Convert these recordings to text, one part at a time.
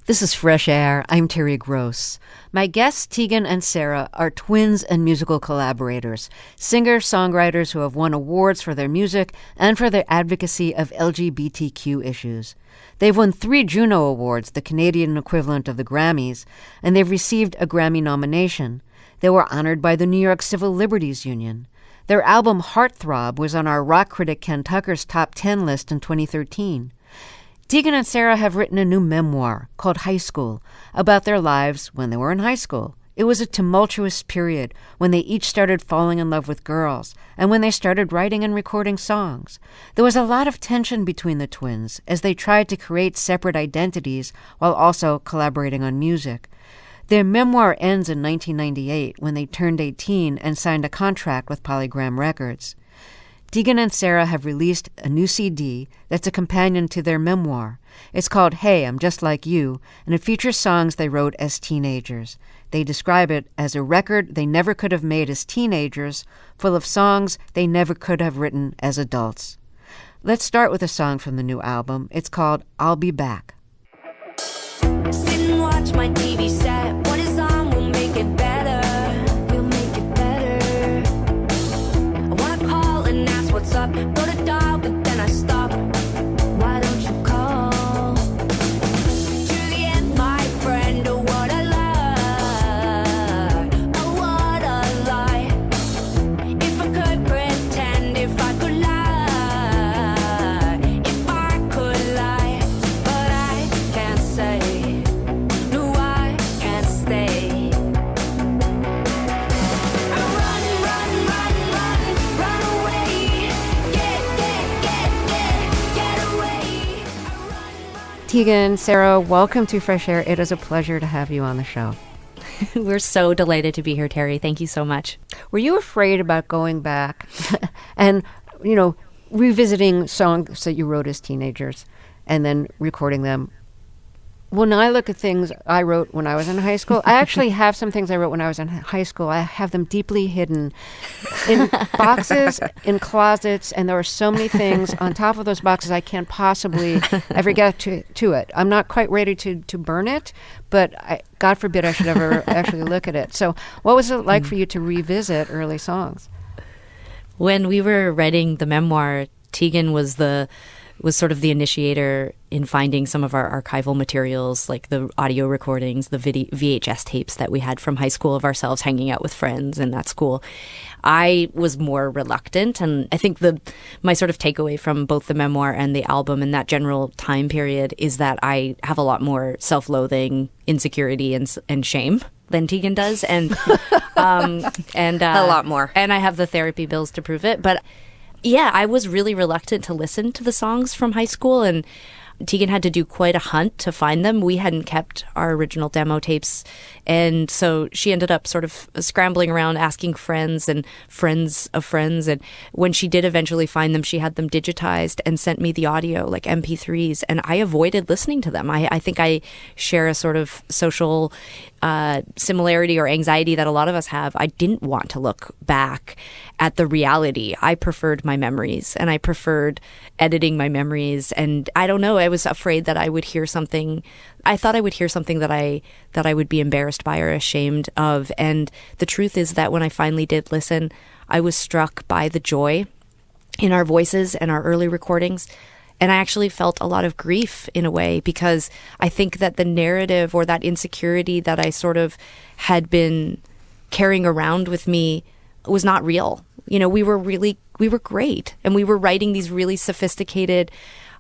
This is Fresh Air. I'm Terry Gross. My guests, Tegan and Sara, are twins and musical collaborators, singer-songwriters who have won awards for their music and for their advocacy of LGBTQ issues. They've won 3 Juno Awards, the Canadian equivalent of the Grammys, and they've received a Grammy nomination. They were honored by the New York Civil Liberties Union. Their album Heartthrob was on our rock critic Ken Tucker's top 10 list in 2013. Tegan and Sara have written a new memoir called High School about their lives when they were in high school. It was a tumultuous period when they each started falling in love with girls and when they started writing and recording songs. There was a lot of tension between the twins as they tried to create separate identities while also collaborating on music. Their memoir ends in 1998 when they turned 18 and signed a contract with Polygram Records. Tegan and Sara have released a new CD that's a companion to their memoir. It's called Hey, I'm Just Like You, and it features songs they wrote as teenagers. They describe it as a record they never could have made as teenagers, full of songs they never could have written as adults. Let's start with a song from the new album. It's called I'll Be Back. Sit and watch my TV set. What is on will make it better. We'll make it better. I wanna call and ask what's up. Go to dial, but then I stop. Why don't you call? Juliet, my friend, oh what a lie. Oh what a lie. If I could pretend, if I could lie. If I could lie. But I can't say. Tegan, Sara, welcome to Fresh Air. It is a pleasure to have you on the show. We're so delighted to be here, Terry. Thank you so much. Were you afraid about going back and, revisiting songs that you wrote as teenagers and then recording them? When I look at things I wrote when I was in high school, I actually have some things I wrote when I was in high school. I have them deeply hidden in boxes, in closets, and there are so many things on top of those boxes I can't possibly ever get to it. I'm not quite ready to burn it, but God forbid I should ever actually look at it. So what was it like for you to revisit early songs? When we were writing the memoir, Tegan was sort of the initiator in finding some of our archival materials, like the audio recordings, the VHS tapes that we had from high school of ourselves hanging out with friends in that school. I was more reluctant, and I think my sort of takeaway from both the memoir and the album in that general time period is that I have a lot more self-loathing, insecurity, and shame than Tegan does, and a lot more. And I have the therapy bills to prove it, but. Yeah, I was really reluctant to listen to the songs from high school, and Tegan had to do quite a hunt to find them. We hadn't kept our original demo tapes, and so she ended up sort of scrambling around asking friends and friends of friends, and when she did eventually find them, she had them digitized and sent me the audio, like MP3s, and I avoided listening to them. I think I share a sort of social similarity or anxiety that a lot of us have. I didn't want to look back at the reality. I preferred my memories, and I preferred editing my memories. And I don't know, I was afraid that I would hear something. I thought I would hear something that I would be embarrassed by or ashamed of. And the truth is that when I finally did listen, I was struck by the joy in our voices and our early recordings. And I actually felt a lot of grief in a way, because I think that the narrative or that insecurity that I sort of had been carrying around with me was not real. We were great. And we were writing these really sophisticated,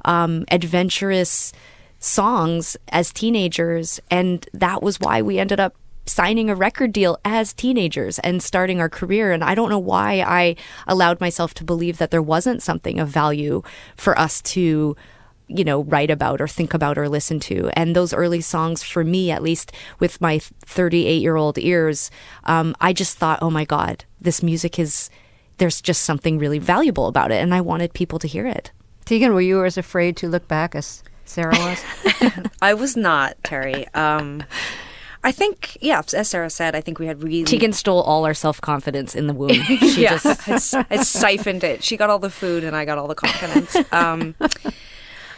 adventurous songs as teenagers. And that was why we ended up signing a record deal as teenagers and starting our career. And I don't know why I allowed myself to believe that there wasn't something of value for us to, write about or think about or listen to. And those early songs, for me, at least with my 38-year-old ears, I just thought, oh my God, this music there's just something really valuable about it. And I wanted people to hear it. Tegan, were you as afraid to look back as Sara was? I was not, Terry. I think, as Sara said, I think we had really... Tegan stole all our self-confidence in the womb. She I siphoned it. She got all the food and I got all the confidence.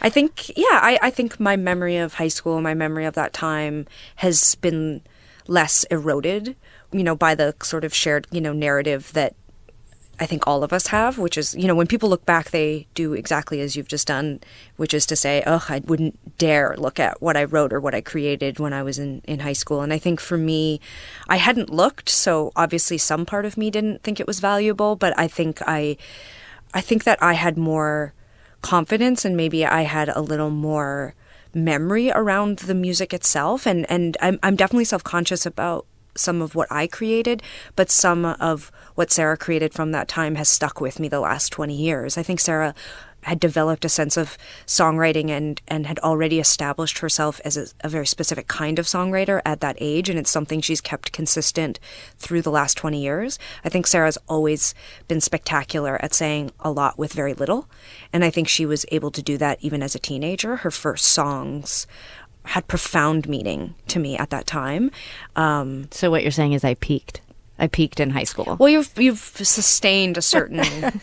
I think, I think my memory of high school, my memory of that time has been less eroded, by the sort of shared, narrative that I think all of us have, which is, when people look back, they do exactly as you've just done, which is to say, I wouldn't dare look at what I wrote or what I created when I was in high school. And I think for me, I hadn't looked, so obviously some part of me didn't think it was valuable, but I think that I had more confidence and maybe I had a little more memory around the music itself. And I'm definitely self-conscious about some of what I created, but some of what Sara created from that time has stuck with me the last 20 years. I think Sara had developed a sense of songwriting and had already established herself as a very specific kind of songwriter at that age, and it's something she's kept consistent through the last 20 years. I think Sarah's always been spectacular at saying a lot with very little, and I think she was able to do that even as a teenager. Her first songs had profound meaning to me at that time. So what you're saying is I peaked in high school. Well, you've sustained a certain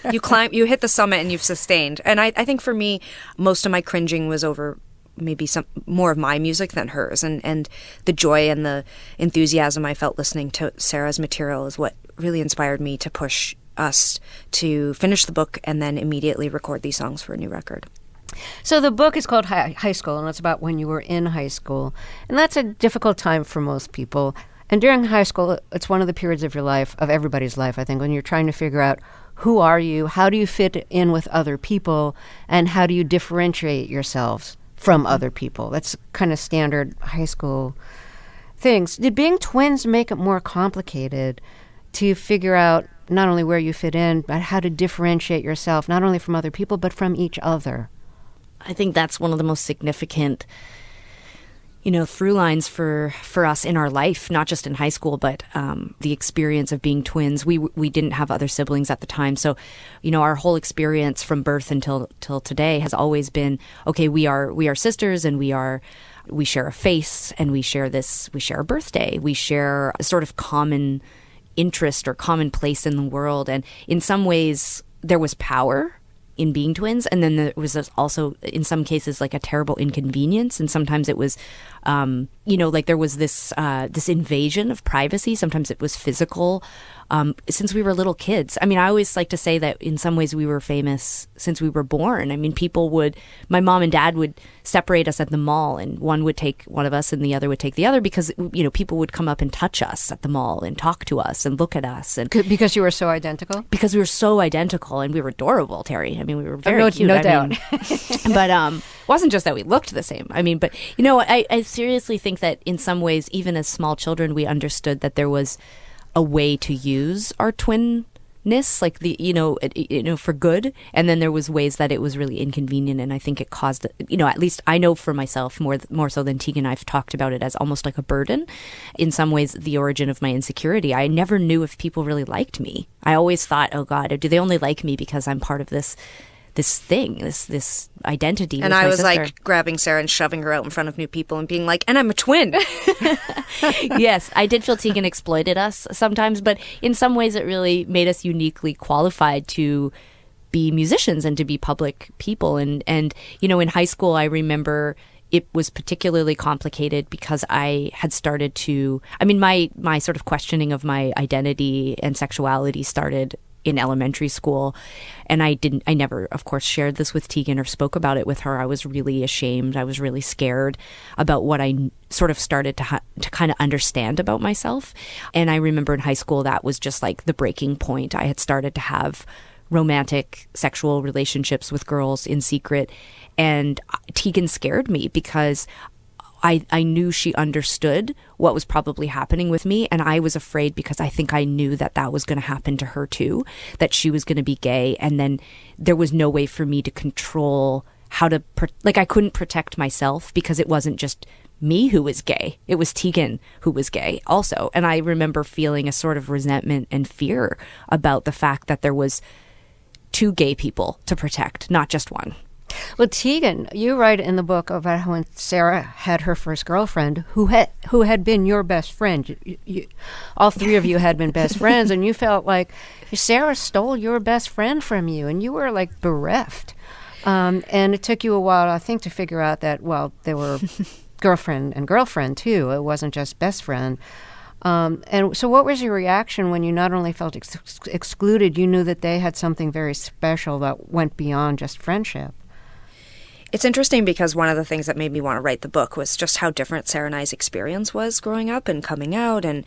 you hit the summit and you've sustained. And I think for me, most of my cringing was over maybe some more of my music than hers, and the joy and the enthusiasm I felt listening to Sara's material is what really inspired me to push us to finish the book and then immediately record these songs for a new record. So the book is called High School, and it's about when you were in high school. And that's a difficult time for most people. And during high school, it's one of the periods of your life, of everybody's life, I think, when you're trying to figure out who are you, how do you fit in with other people, and how do you differentiate yourselves from other people. That's kind of standard high school things. Did being twins make it more complicated to figure out not only where you fit in, but how to differentiate yourself, not only from other people, but from each other? I think that's one of the most significant, through lines for us in our life, not just in high school, but the experience of being twins. We didn't have other siblings at the time. So, our whole experience from birth until today has always been, okay, we are sisters, and we share a face, and we share a birthday. We share a sort of common interest or common place in the world. And in some ways there was power in being twins, and then there was also in some cases like a terrible inconvenience, and sometimes it was like there was this invasion of privacy. Sometimes it was physical. Since we were little kids, I always like to say that in some ways we were famous since we were born. My mom and dad would separate us at the mall, and one would take one of us and the other would take the other, because people would come up and touch us at the mall and talk to us and look at us, and because you were so identical. Because we were so identical, and we were adorable, Terry. We were very cute. No doubt. But it wasn't just that we looked the same. But I seriously think that in some ways, even as small children, we understood that there was a way to use our twinness, like for good, and then there was ways that it was really inconvenient, and I think it caused, at least I know for myself more so than Tegan, I've talked about it as almost like a burden. In some ways, the origin of my insecurity, I never knew if people really liked me. I always thought, oh God, do they only like me because I'm part of this thing, this identity. And I was like grabbing Sara and shoving her out in front of new people and being like, and I'm a twin. Yes, I did feel Tegan exploited us sometimes, but in some ways it really made us uniquely qualified to be musicians and to be public people. And in high school, I remember it was particularly complicated because I had started to, my sort of questioning of my identity and sexuality started in elementary school, and I never, of course, shared this with Tegan or spoke about it with her. I was really ashamed. I was really scared about what I sort of started to kind of understand about myself. And I remember in high school, that was just like the breaking point. I had started to have romantic sexual relationships with girls in secret, and Tegan scared me because I knew she understood what was probably happening with me, and I was afraid because I think I knew that was going to happen to her too, that she was going to be gay, and then there was no way for me to control how to, I couldn't protect myself because it wasn't just me who was gay, it was Tegan who was gay also. And I remember feeling a sort of resentment and fear about the fact that there was two gay people to protect, not just one. Well, Tegan, you write in the book about how when Sara had her first girlfriend, who had been your best friend. All three of you had been best friends, and you felt like Sara stole your best friend from you, and you were like bereft. And it took you a while, I think, to figure out that, well, they were girlfriend and girlfriend, too. It wasn't just best friend. And so what was your reaction when you not only felt excluded, you knew that they had something very special that went beyond just friendship? It's interesting because one of the things that made me want to write the book was just how different Sara and I's experience was growing up and coming out. And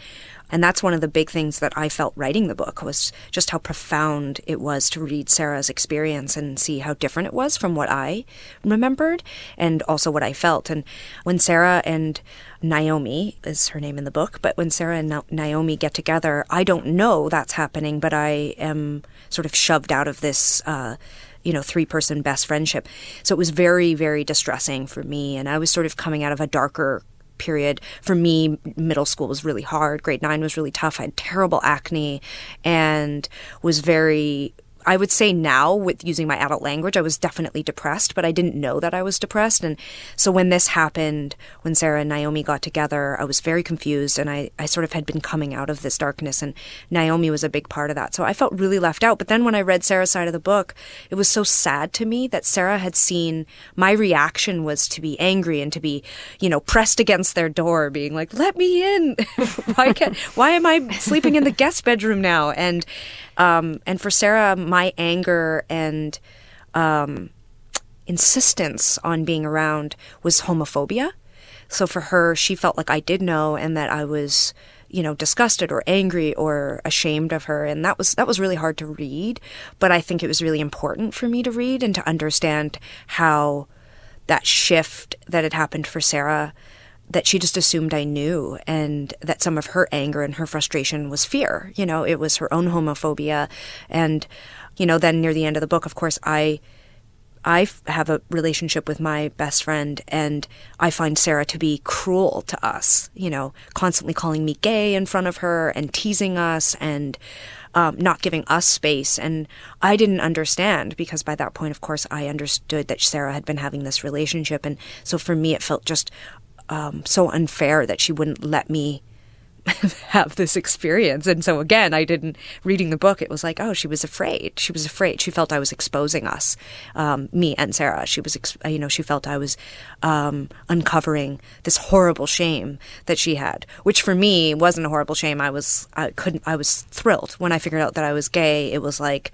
that's one of the big things that I felt writing the book was just how profound it was to read Sara's experience and see how different it was from what I remembered and also what I felt. And when Sara and Naomi is her name in the book, but when Sara and Naomi get together, I don't know that's happening, but I am sort of shoved out of this three-person best friendship. So it was very, very distressing for me. And I was sort of coming out of a darker period. For me, middle school was really hard. Grade 9 was really tough. I had terrible acne and was very... I would say now, with using my adult language, I was definitely depressed, but I didn't know that I was depressed. And so when this happened, when Sara and Naomi got together, I was very confused, and I sort of had been coming out of this darkness, and Naomi was a big part of that. So I felt really left out. But then when I read Sara's side of the book, it was so sad to me that Sara had seen my reaction was to be angry and to be, pressed against their door, being like, let me in. Why am I sleeping in the guest bedroom now? And for Sara, my anger and insistence on being around was homophobia. So for her, she felt like I did know and that I was, disgusted or angry or ashamed of her. And that was really hard to read. But I think it was really important for me to read and to understand how that shift that had happened for Sara, that she just assumed I knew, and that some of her anger and her frustration was fear. It was her own homophobia. And, then near the end of the book, of course, I have a relationship with my best friend, and I find Sara to be cruel to us, constantly calling me gay in front of her and teasing us and not giving us space. And I didn't understand because by that point, of course, I understood that Sara had been having this relationship. And so for me, it felt just so unfair that she wouldn't let me have this experience. And so again, reading the book, it was like, oh, she was afraid. She was afraid. She felt I was exposing us, me and Sara. She was, she felt I was uncovering this horrible shame that she had, which for me wasn't a horrible shame. I was thrilled when I figured out that I was gay. It was like,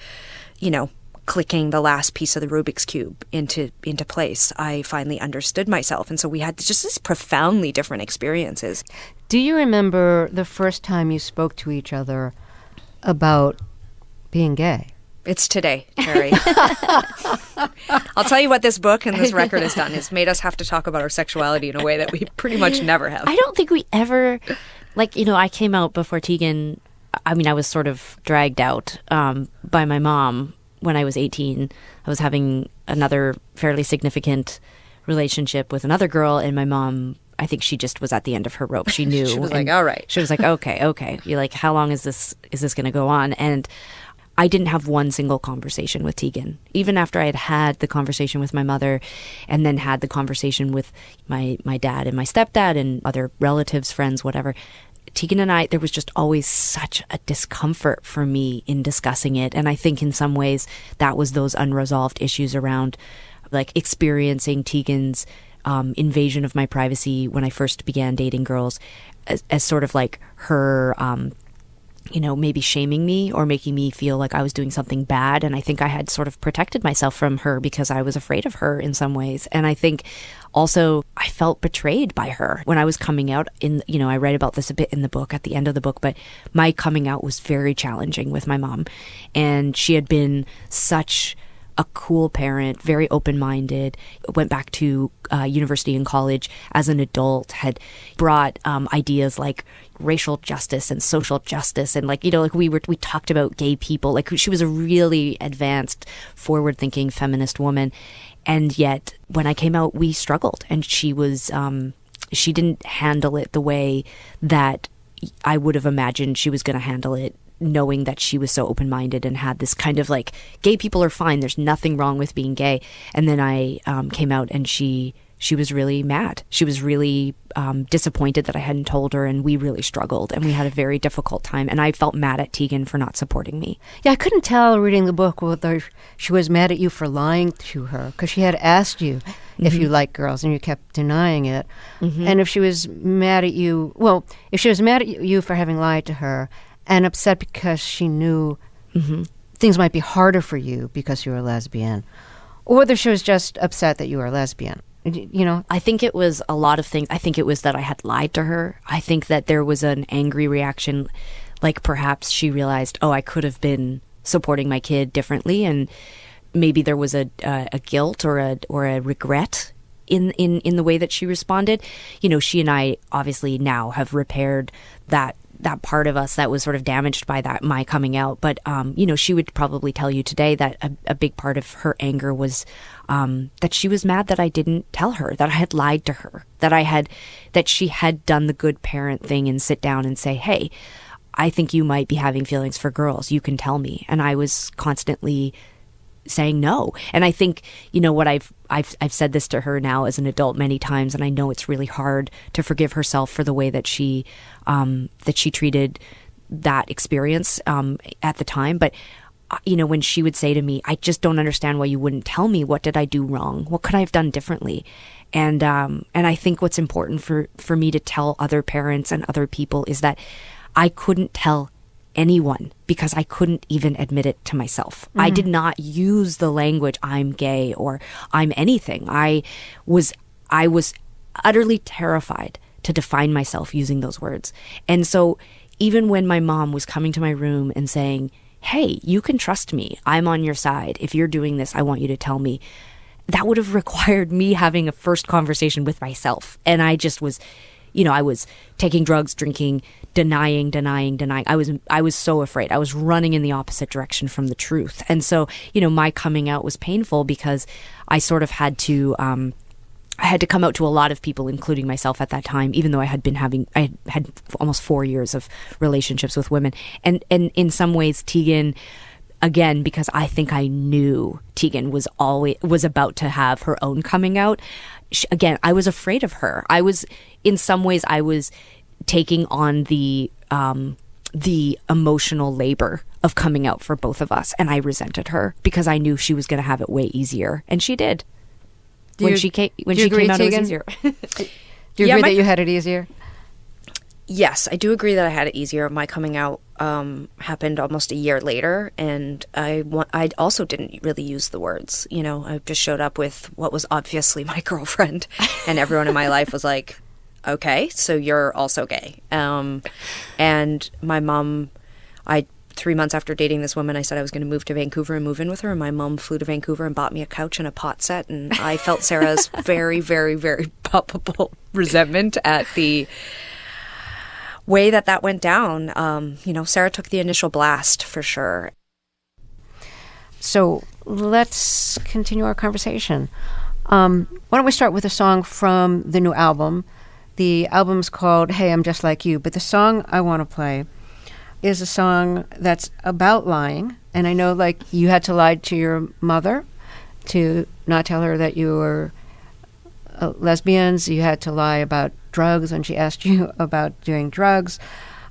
clicking the last piece of the Rubik's Cube into place. I finally understood myself. And so we had just these profoundly different experiences. Do you remember the first time you spoke to each other about being gay? It's today, Terry. I'll tell you what this book and this record has done. It's made us have to talk about our sexuality in a way that we pretty much never have. I don't think we ever, I came out before Tegan. I mean, I was sort of dragged out by my mom. When I was 18, I was having another fairly significant relationship with another girl, and my mom, I think she just was at the end of her rope. She knew. She was like, all right. She was like, okay. You're like, how long is this going to go on? And I didn't have one single conversation with Tegan. Even after I had had the conversation with my mother and then had the conversation with my dad and my stepdad and other relatives, friends, whatever, Tegan and I, there was just always such a discomfort for me in discussing it. And I think in some ways that was those unresolved issues around experiencing Tegan's invasion of my privacy when I first began dating girls as sort of like her, maybe shaming me or making me feel like I was doing something bad. And I think I had sort of protected myself from her because I was afraid of her in some ways. And I think also I felt betrayed by her when I was coming out. I write about this a bit in the book at the end of the book, but my coming out was very challenging with my mom. And she had been such a cool parent, very open-minded, went back to university and college as an adult, had brought ideas like racial justice and social justice. And we talked about gay people. She was a really advanced, forward-thinking feminist woman. And yet when I came out, we struggled. And she didn't handle it the way that I would have imagined she was going to handle it, knowing that she was so open-minded and had this kind of gay people are fine. There's nothing wrong with being gay. And then I came out and she she was really mad. She was really disappointed that I hadn't told her, and we really struggled, and we had a very difficult time. And I felt mad at Tegan for not supporting me. Yeah, I couldn't tell reading the book whether she was mad at you for lying to her, because she had asked you if you like girls and you kept denying it. And if she was mad at you, well, if she was mad at you for having lied to her and upset because she knew things might be harder for you because you were a lesbian, or whether she was just upset that you were a lesbian. You know, I think it was a lot of things. I think it was that I had lied to her. I think that there was an angry reaction, like perhaps she realized, oh, I could have been supporting my kid differently, and maybe there was a guilt or a regret in the way that she responded. You know, she and I obviously now have repaired that part of us that was sort of damaged by that, my coming out. But, you know, she would probably tell you today that a big part of her anger was that she was mad that I didn't tell her, that I had lied to her, that she had done the good parent thing and sit down and say, hey, I think you might be having feelings for girls. You can tell me. And I was constantly saying no. And I think, you know, what I've said this to her now as an adult many times, and I know it's really hard to forgive herself for the way that she treated that experience at the time. But you know, when she would say to me, I just don't understand why you wouldn't tell me. What did I do wrong? What could I have done differently? And I think what's important for me to tell other parents and other people is that I couldn't tell anyone because I couldn't even admit it to myself. I did not use the language I'm gay or I'm anything. I was utterly terrified to define myself using those words. And so even when my mom was coming to my room and saying, hey, you can trust me, I'm on your side, if you're doing this, I want you to tell me, that would have required me having a first conversation with myself. And I just was, you know, I was taking drugs, drinking, denying. I was so afraid. I was running in the opposite direction from the truth. And so, you know, my coming out was painful because I sort of had to come out to a lot of people, including myself at that time, even though I had almost 4 years of relationships with women. And in some ways, Tegan, again, because I think I knew Tegan was about to have her own coming out. Again, I was afraid of her. In some ways, I was taking on the emotional labor of coming out for both of us. And I resented her because I knew she was going to have it way easier. And she did. When she came out, Tegan? It was easier. Do you agree that you had it easier? Yes, I do agree that I had it easier. My coming out happened almost a year later, and I also didn't really use the words. You know, I just showed up with what was obviously my girlfriend, and everyone in my life was like, okay, so you're also gay. And my mom, 3 months after dating this woman, I said I was going to move to Vancouver and move in with her. And my mom flew to Vancouver and bought me a couch and a pot set. And I felt Sarah's very, very, very palpable resentment at the way that went down. You know, Sara took the initial blast for sure. So let's continue our conversation. Why don't we start with a song from the new album? The album's called Hey, I'm Just Like You. But the song I want to play is a song that's about lying. And I know, like, you had to lie to your mother to not tell her that you were lesbians. You had to lie about drugs when she asked you about doing drugs.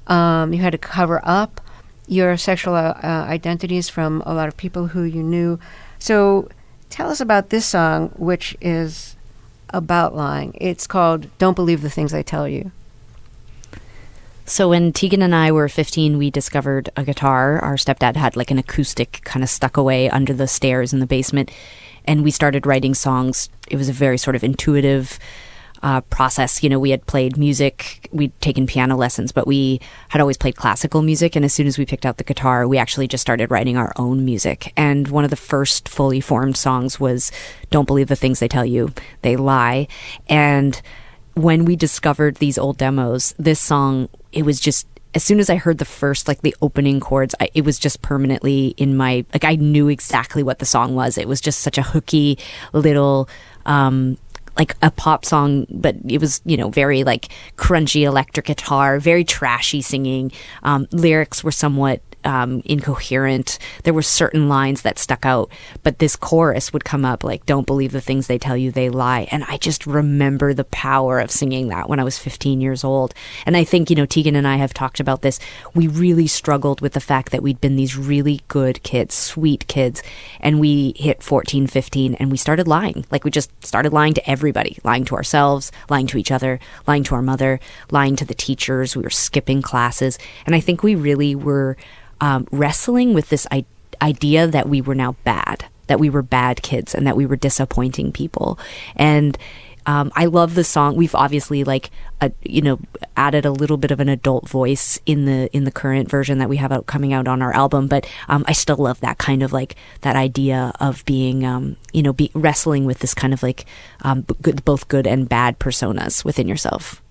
You had to cover up your sexual identities from a lot of people who you knew. So tell us about this song, which is about lying. It's called Don't Believe the Things I Tell You. So when Tegan and I were 15, we discovered a guitar. Our stepdad had like an acoustic kind of stuck away under the stairs in the basement. And we started writing songs. It was a very sort of intuitive process. You know, we had played music. We'd taken piano lessons, but we had always played classical music. And as soon as we picked out the guitar, we actually just started writing our own music. And one of the first fully formed songs was Don't Believe the Things They Tell You, They Lie. And when we discovered these old demos, this song, it was just, as soon as I heard the first, like the opening chords, it was just permanently in my, like I knew exactly what the song was. It was just such a hooky little, like a pop song, but it was, you know, very like crunchy electric guitar, very trashy singing. Lyrics were somewhat incoherent. There were certain lines that stuck out, but this chorus would come up like, don't believe the things they tell you, they lie. And I just remember the power of singing that when I was 15 years old. And I think, Tegan and I have talked about this. We really struggled with the fact that we'd been these really good kids, sweet kids, and we hit 14, 15, and we started lying. Like, we just started lying to everybody, lying to ourselves, lying to each other, lying to our mother, lying to the teachers. We were skipping classes. And I think we really were wrestling with this idea that we were now bad, that we were bad kids, and that we were disappointing people. And I love the song. We've obviously added a little bit of an adult voice in the current version that we have coming out on our album. But I still love that kind of like that idea of being, wrestling with this kind of like both good and bad personas within yourself.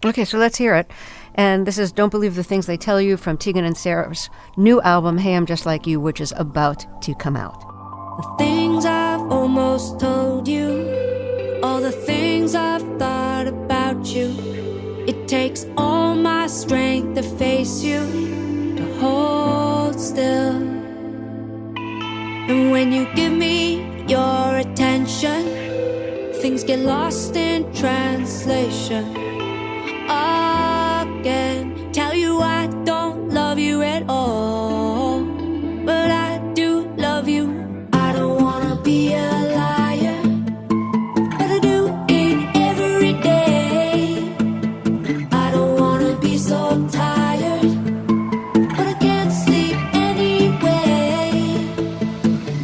Okay, so let's hear it. And this is Don't Believe the Things They Tell You from Tegan and Sara's new album, Hey, I'm Just Like You, which is about to come out. The things I've almost told you, all the things I've thought about you. It takes all my strength to face you, to hold still. And when you give me your attention, things get lost in translation. Again, tell you I don't love you at all, but I do love you. I don't wanna be a liar, but I do it every day. I don't wanna be so tired, but I can't sleep anyway.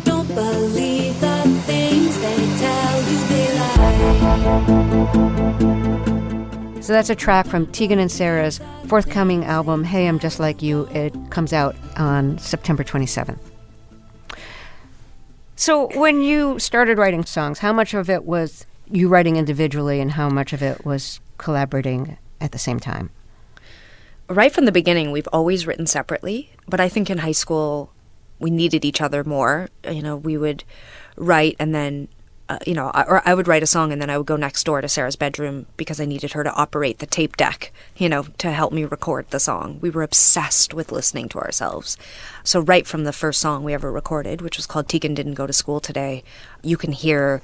Don't believe the things they tell you, they lie. So that's a track from Tegan and Sara's forthcoming album, Hey, I'm Just Like You. It comes out on September 27th. So when you started writing songs, how much of it was you writing individually and how much of it was collaborating at the same time? Right from the beginning, we've always written separately. But I think in high school, we needed each other more. We would write and then or I would write a song and then I would go next door to Sarah's bedroom because I needed her to operate the tape deck, to help me record the song. We were obsessed with listening to ourselves. So right from the first song we ever recorded, which was called Tegan Didn't Go to School Today, you can hear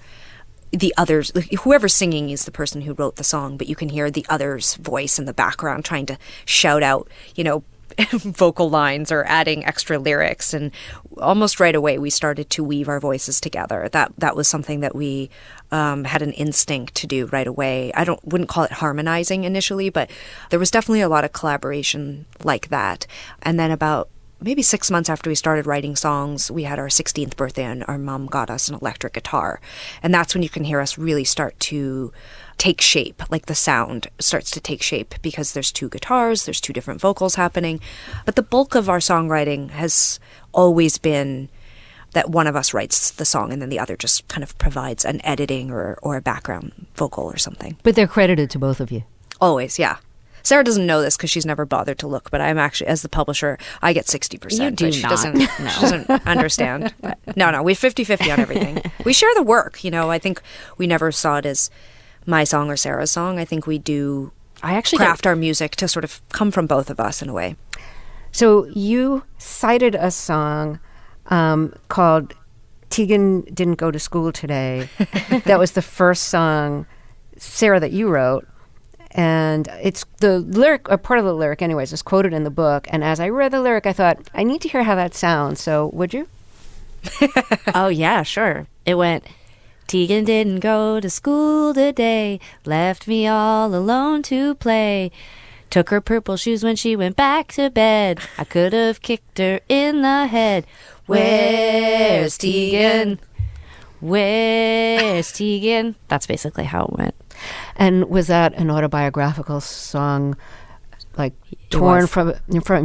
the others, whoever's singing is the person who wrote the song, but you can hear the other's voice in the background trying to shout out, vocal lines or adding extra lyrics. And almost right away we started to weave our voices together. That was something that we had an instinct to do right away. Wouldn't call it harmonizing initially, but there was definitely a lot of collaboration like that. And then about maybe 6 months after we started writing songs, we had our 16th birthday and our mom got us an electric guitar. And that's when you can hear us really start to take shape, like the sound starts to take shape because there's two guitars, there's two different vocals happening. But the bulk of our songwriting has always been that one of us writes the song and then the other just kind of provides an editing or a background vocal or something. But they're credited to both of you. Always, yeah. Sarah doesn't know this because she's never bothered to look, but I'm actually, as the publisher, I get 60%. You do but she not. She doesn't understand. But no, we're 50-50 on everything. We share the work, I think we never saw it as my song or Sarah's song. I think we do craft our music to sort of come from both of us in a way. So you cited a song called Tegan Didn't Go to School Today. That was the first song, Sarah, that you wrote. And it's the lyric, or part of the lyric anyways, is quoted in the book. And as I read the lyric, I thought, I need to hear how that sounds. So would you? Oh, yeah, sure. It went, Tegan didn't go to school today, left me all alone to play. Took her purple shoes when she went back to bed. I could have kicked her in the head. Where's Tegan? Where's Tegan? That's basically how it went. And was that an autobiographical song, like torn from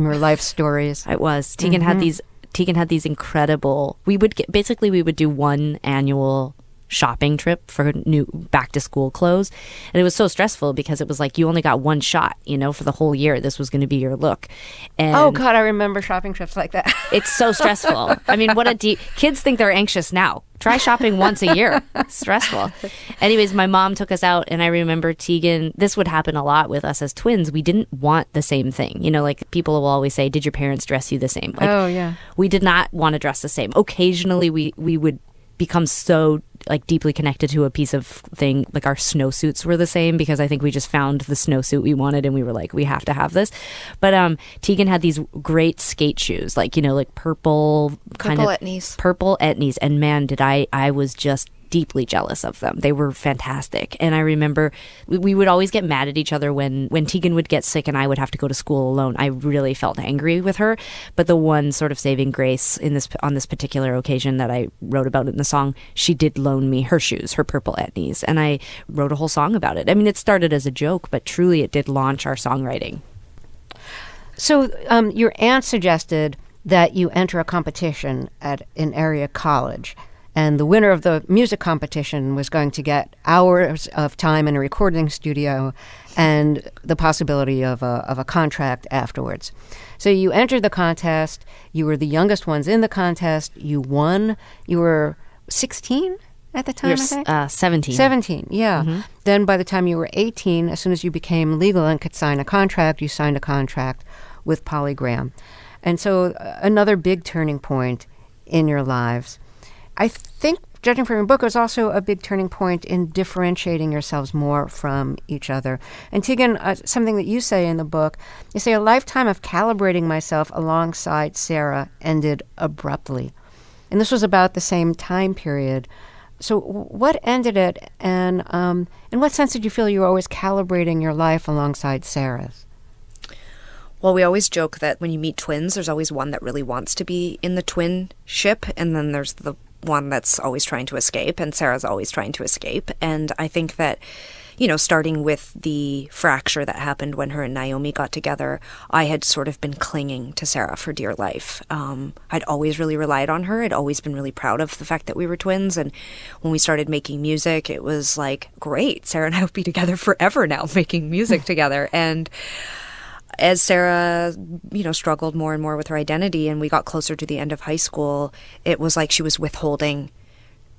your life stories? It was. Tegan had these incredible. We would do one annual shopping trip for new back to school clothes. And it was so stressful because it was like you only got one shot, for the whole year. This was going to be your look. And oh, God, I remember shopping trips like that. it's so stressful. I mean, kids think they're anxious now. Try shopping once a year. Stressful. Anyways, my mom took us out, and I remember Tegan, this would happen a lot with us as twins. We didn't want the same thing. Like people will always say, did your parents dress you the same? Like, oh, yeah. We did not want to dress the same. Occasionally, we would become so like deeply connected to a piece of thing, like our snowsuits were the same because I think we just found the snowsuit we wanted and we were like, we have to have this. But Tegan had these great skate shoes, like like purple etnies. Purple etnies, and man, did I was just deeply jealous of them. They were fantastic. And I remember we would always get mad at each other when Tegan would get sick and I would have to go to school alone. I really felt angry with her. But the one sort of saving grace on this particular occasion that I wrote about in the song, she did loan me her shoes, her purple etnies. And I wrote a whole song about it. I mean, it started as a joke, but truly it did launch our songwriting. So your aunt suggested that you enter a competition at an area college. And the winner of the music competition was going to get hours of time in a recording studio and the possibility of a contract afterwards. So you entered the contest. You were the youngest ones in the contest. You won. You were 16 at the time, I think? 17. 17, yeah. Mm-hmm. Then by the time you were 18, as soon as you became legal and could sign a contract, you signed a contract with Polygram. And so another big turning point in your lives. I think, judging from your book, it was also a big turning point in differentiating yourselves more from each other. And Tegan, something that you say in the book, you say, a lifetime of calibrating myself alongside Sara ended abruptly. And this was about the same time period. So what ended it, and in what sense did you feel you were always calibrating your life alongside Sara's? Well, we always joke that when you meet twins, there's always one that really wants to be in the twin ship, and then there's the one that's always trying to escape, and Sara's always trying to escape. And I think that, starting with the fracture that happened when her and Naomi got together, I had sort of been clinging to Sara for dear life. I'd always really relied on her. I'd always been really proud of the fact that we were twins. And when we started making music, it was like, great, Sara and I will be together forever now, making music together. And as Sara, struggled more and more with her identity and we got closer to the end of high school, it was like she was withholding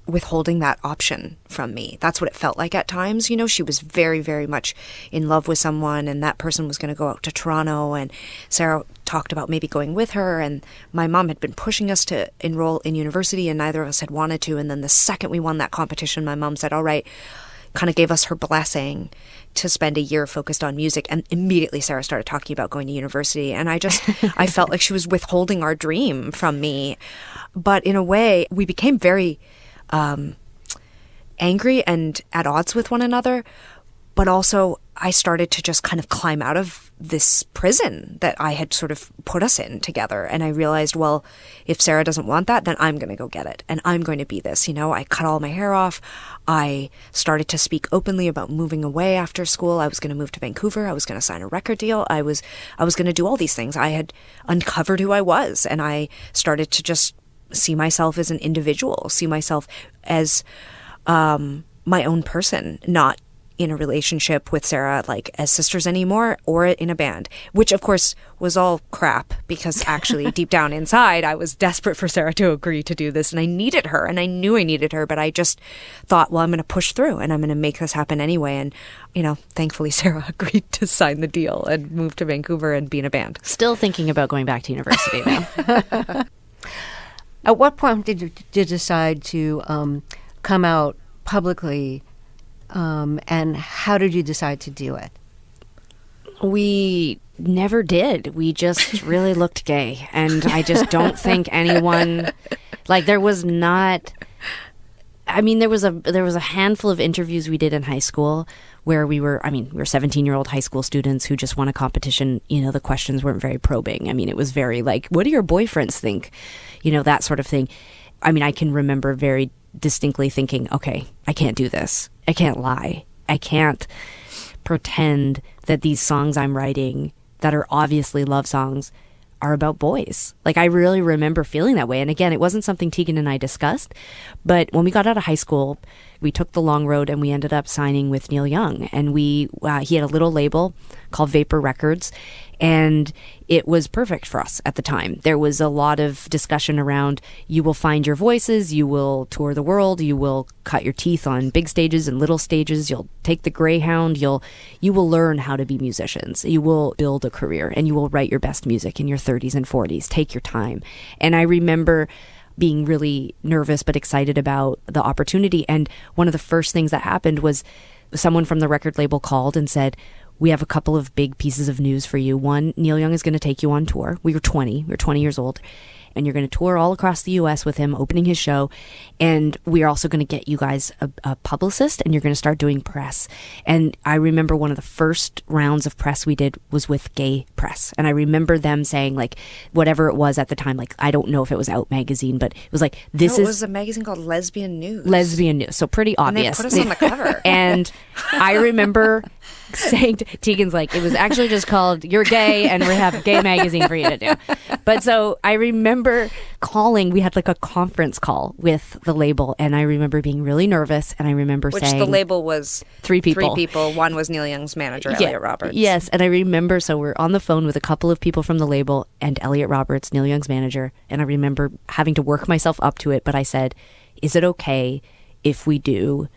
that option from me. That's what it felt like at times. She was very, very much in love with someone and that person was going to go out to Toronto, and Sara talked about maybe going with her, and my mom had been pushing us to enroll in university and neither of us had wanted to. And then the second we won that competition, my mom said, all right, kind of gave us her blessing to spend a year focused on music. And immediately Sara started talking about going to university. And I felt like she was withholding our dream from me. But in a way, we became very angry and at odds with one another. But also, I started to just kind of climb out of this prison that I had sort of put us in together. And I realized, well, if Sara doesn't want that, then I'm going to go get it. And I'm going to be this. I cut all my hair off. I started to speak openly about moving away after school. I was going to move to Vancouver. I was going to sign a record deal. I was going to do all these things. I had uncovered who I was. And I started to just see myself as an individual, see myself as my own person, not in a relationship with Sara, like as sisters anymore, or in a band, which of course was all crap because actually deep down inside, I was desperate for Sara to agree to do this and I needed her and I knew I needed her, but I just thought, well, I'm going to push through and I'm going to make this happen anyway. And, thankfully Sara agreed to sign the deal and move to Vancouver and be in a band. Still thinking about going back to university now. At what point did you decide to come out publicly? And how did you decide to do it? We never did. We just really looked gay. And I just don't think anyone, there was not, there was a handful of interviews we did in high school where we were 17-year-old high school students who just won a competition. The questions weren't very probing. It was very what do your boyfriends think? That sort of thing. I can remember very distinctly thinking, okay, I can't do this. I can't lie. I can't pretend that these songs I'm writing that are obviously love songs are about boys. Like, I really remember feeling that way. And again, it wasn't something Tegan and I discussed, but when we got out of high school, we took the long road and we ended up signing with Neil Young. And he had a little label called Vapor Records, and it was perfect for us at the time. There was a lot of discussion around, you will find your voices, you will tour the world, you will cut your teeth on big stages and little stages, you'll take the Greyhound, you will learn how to be musicians, you will build a career, and you will write your best music in your 30s and 40s. Take your time. And I remember being really nervous but excited about the opportunity. And one of the first things that happened was someone from the record label called and said, we have a couple of big pieces of news for you. One, Neil Young is going to take you on tour. We were 20 years old. And you're going to tour all across the U.S. with him, opening his show. And we are also going to get you guys a publicist, and you're going to start doing press. And I remember one of the first rounds of press we did was with gay press. And I remember them saying, like, whatever it was at the time, like, I don't know if it was Out Magazine, but it was like, it was a magazine called Lesbian News. Lesbian News. So pretty obvious. And they put us on the cover. And I remember saying to Tegan's like, it was actually just called You're Gay and we have Gay Magazine for you to do. But so I remember calling, we had like a conference call with the label, and I remember being really nervous, and I remember saying, the label was three people. One was Neil Young's manager, Elliot Roberts. Yes, and I remember, so we're on the phone with a couple of people from the label and Elliot Roberts, Neil Young's manager, and I remember having to work myself up to it, but I said, is it okay if we do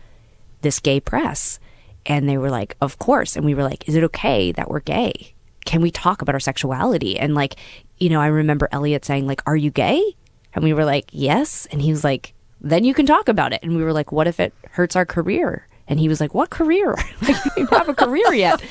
this gay press? And they were like, of course. And we were like, is it okay that we're gay? Can we talk about our sexuality? And like, I remember Elliot saying, like, are you gay? And we were like, yes. And he was like, then you can talk about it. And we were like, what if it hurts our career? And he was like, what career? Like, you don't have a career yet.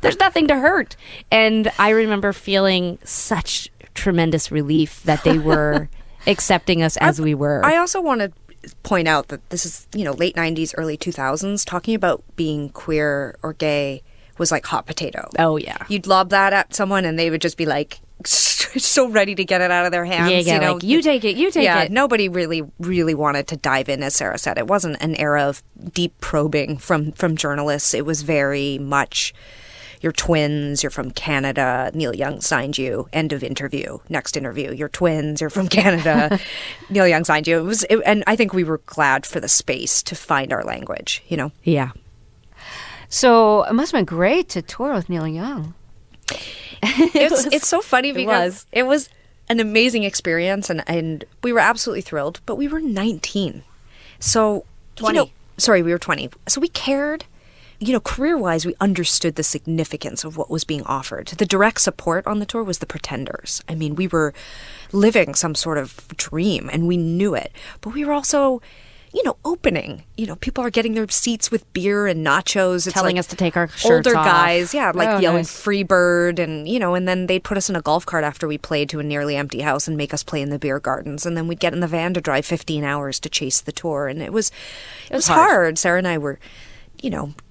There's nothing to hurt. And I remember feeling such tremendous relief that they were accepting us as we were. I also want to point out that this is, late 90s, early 2000s. Talking about being queer or gay was like hot potato. Oh, yeah. You'd lob that at someone and they would just be like so ready to get it out of their hands. Yeah, like, you take it. Yeah, nobody really wanted to dive in, as Sarah said. It wasn't an era of deep probing from journalists. It was very much, you're twins, you're from Canada, Neil Young signed you, end of interview, next interview, you're twins, you're from Canada, Neil Young signed you. And I think we were glad for the space to find our language, Yeah. So it must have been great to tour with Neil Young. It's so funny because it was an amazing experience, and we were absolutely thrilled, but we were 19. So 20. We were 20. So we cared. Career-wise, we understood the significance of what was being offered. The direct support on the tour was the Pretenders. I mean, we were living some sort of dream, and we knew it. But we were also, opening. People are getting their seats with beer and nachos. It's telling like us to take our shirts older off. guys, yelling nice. "Free Bird," and and then they'd put us in a golf cart after we played to a nearly empty house and make us play in the beer gardens, and then we'd get in the van to drive 15 hours to chase the tour, and it was hard. Sarah and I were,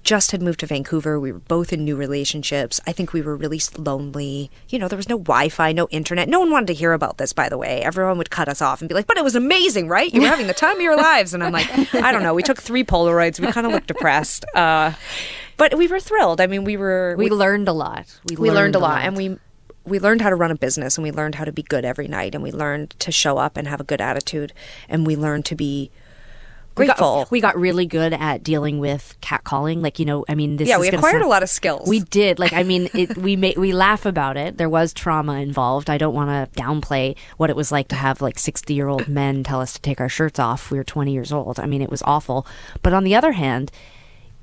just had moved to Vancouver. We were both in new relationships. I think we were really lonely. There was no Wi-Fi, no internet. No one wanted to hear about this, by the way. Everyone would cut us off and be like, but it was amazing, right? You were having the time of your lives. And I'm like, I don't know. We took 3 Polaroids. We kind of looked depressed. But we were thrilled. I mean, we learned a lot. We learned a lot. And we learned how to run a business, and we learned how to be good every night, and we learned to show up and have a good attitude, and we learned to be grateful. We got really good at dealing with catcalling. Like, this yeah, is we acquired a lot of skills. We did. Like, we laugh about it. There was trauma involved. I don't want to downplay what it was like to have like 60-year-old men tell us to take our shirts off. We were 20 years old. I mean, it was awful. But on the other hand,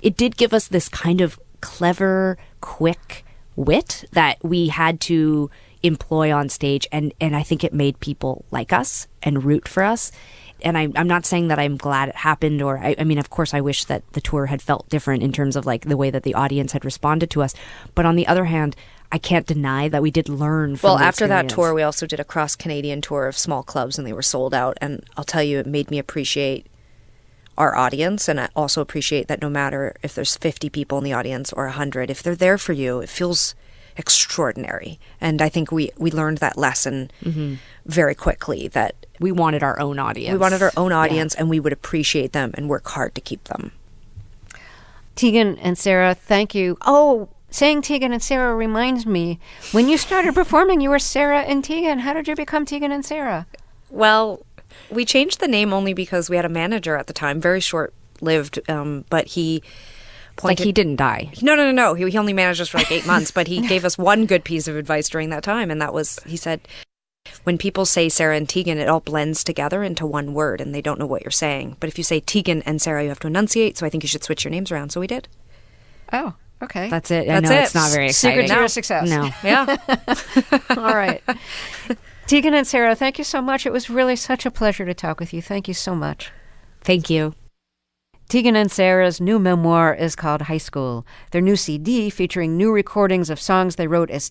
it did give us this kind of clever, quick wit that we had to employ on stage. And I think it made people like us and root for us. And I'm not saying that I'm glad it happened, or I mean, of course, I wish that the tour had felt different in terms of like the way that the audience had responded to us. But on the other hand, I can't deny that we did learn from the after that experience. tour, we also did a cross-Canadian tour of small clubs, and they were sold out. And I'll tell you, it made me appreciate our audience, and I also appreciate that no matter if there's 50 people in the audience or 100, if they're there for you, it feels extraordinary. And I think we learned that lesson very quickly, that we wanted our own audience. We wanted our own audience, and we would appreciate them and work hard to keep them. Tegan and Sara, thank you. Oh, saying Tegan and Sara reminds me, when you started performing, you were Sara and Tegan. How did you become Tegan and Sara? Well, we changed the name only because we had a manager at the time, very short-lived, but he pointed... Like he didn't die. No. He only managed us for like 8 months, but he gave us one good piece of advice during that time, and that was, he said, when people say Sara and Tegan, it all blends together into one word, and they don't know what you're saying. But if you say Tegan and Sara, you have to enunciate, so I think you should switch your names around. So we did. Oh, okay. That's it. That's I know it. it's not very exciting. Secret to your success. No. Yeah. All right. Tegan and Sara, thank you so much. It was really such a pleasure to talk with you. Thank you so much. Thank you. Tegan and Sara's new memoir is called High School. Their new CD, featuring new recordings of songs they wrote as